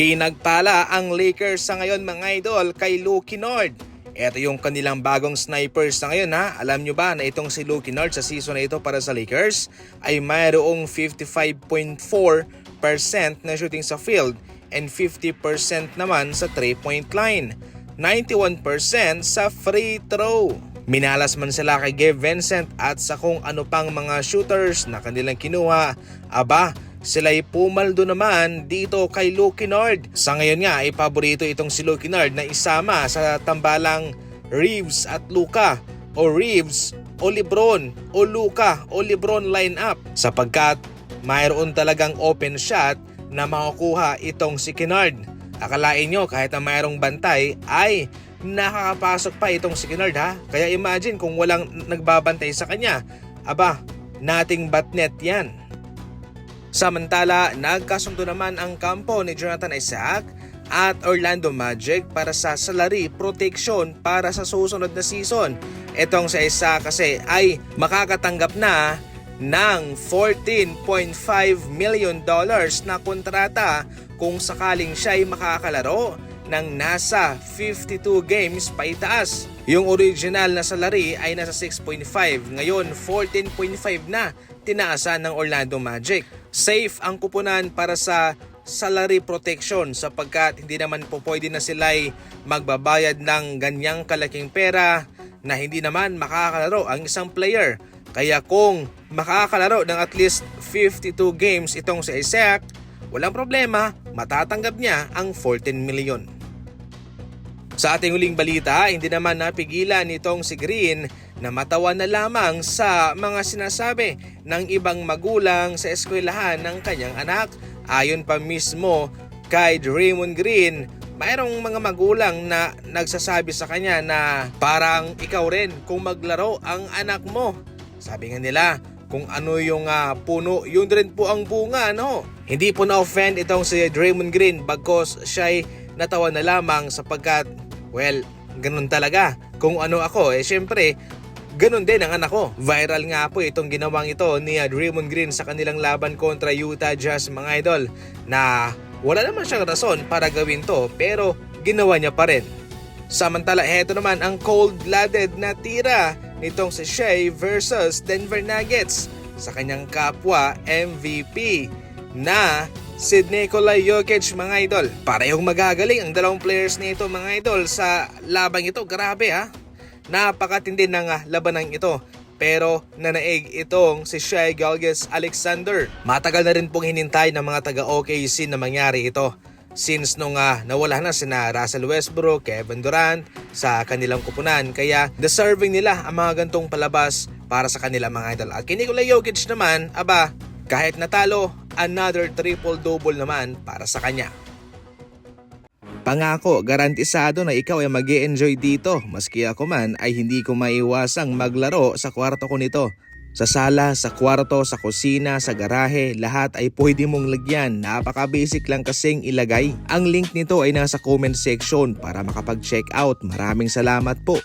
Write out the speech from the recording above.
Pinagpala ang Lakers sa ngayon mga idol kay Luke Kennard. Ito yung kanilang bagong snipers sa ngayon ha. Alam nyo ba na itong si Luke Kennard sa season na ito para sa Lakers ay mayroong 55.4% na shooting sa field and 50% naman sa 3-point line. 91% sa free throw. Minalas man sila kay Gabe Vincent at sa kung ano pang mga shooters na kanilang kinuha. Aba, sila'y pumaldo naman dito kay Luke Kennard. Sa ngayon nga ay paborito itong si Luke Kennard na isama sa tambalang Reeves at Luka o Reeves o LeBron o Luka o LeBron lineup sapagkat mayroon talagang open shot na makukuha itong si Kennard. Akalain nyo kahit na mayroong bantay ay nakakapasok pa itong si Kennard ha. Kaya imagine kung walang nagbabantay sa kanya. Aba, nothing but net yan. Samantala, nagkasundo naman ang kampo ni Jonathan Isaac at Orlando Magic para sa salary protection para sa susunod na season. Itong si Isaac kasi ay makakatanggap na ng $14.5 million na kontrata kung sakaling siya ay makakalaro ng nasa 52 games pa itaas. Yung original na salary ay nasa 6.5, ngayon 14.5 na tinaasan ng Orlando Magic. Safe ang kupunan para sa salary protection sapagkat hindi naman po pwede na sila'y magbabayad ng ganyang kalaking pera na hindi naman makakalaro ang isang player. Kaya kung makakalaro ng at least 52 games itong si Isaac, walang problema, matatanggap niya ang 14 million. Sa ating huling balita, hindi naman napigilan nitong si Green na matawa na lamang sa mga sinasabi ng ibang magulang sa eskwelahan ng kanyang anak. Ayon pa mismo kay Draymond Green, mayroong mga magulang na nagsasabi sa kanya na parang ikaw rin kung maglaro ang anak mo. Sabi nga nila, kung ano yung puno, yun rin po ang bunga, no? Hindi po na-offend itong si Draymond Green bagkos siya'y natawa na lamang sapagkat, well, ganun talaga. Kung ano ako, syempre, ganun din ang anak ko. Viral nga po itong ginawang ito ni Draymond Green sa kanilang laban kontra Utah Jazz mga idol na wala naman siyang rason para gawin to pero ginawa niya pa rin. Samantala, heto naman ang cold-blooded na tira nitong si Shai versus Denver Nuggets sa kanyang kapwa MVP na si Nikola Jokic mga idol. Parehong magagaling ang dalawang players nito mga idol sa labang ito. Grabe ha. Napakatindi ng labanang ito. Pero nanaig itong si Shai Gilgeous-Alexander. Matagal na rin pong hinintay ng mga taga-OKC na mangyari ito. Since nung nawala na sina Russell Westbrook, Kevin Durant sa kanilang kupunan. Kaya deserving nila ang mga gantong palabas para sa kanilang mga idol. At kay Nikola Jokic naman, aba, kahit natalo, another triple-double naman para sa kanya. Pangako, garantisado na ikaw ay mag-e-enjoy dito. Maski ako man ay hindi ko maiwasang maglaro sa kwarto ko nito. Sa sala, sa kwarto, sa kusina, sa garahe, lahat ay pwede mong lagyan. Napaka-basic lang kasing ilagay. Ang link nito ay nasa comment section para makapag-check out. Maraming salamat po.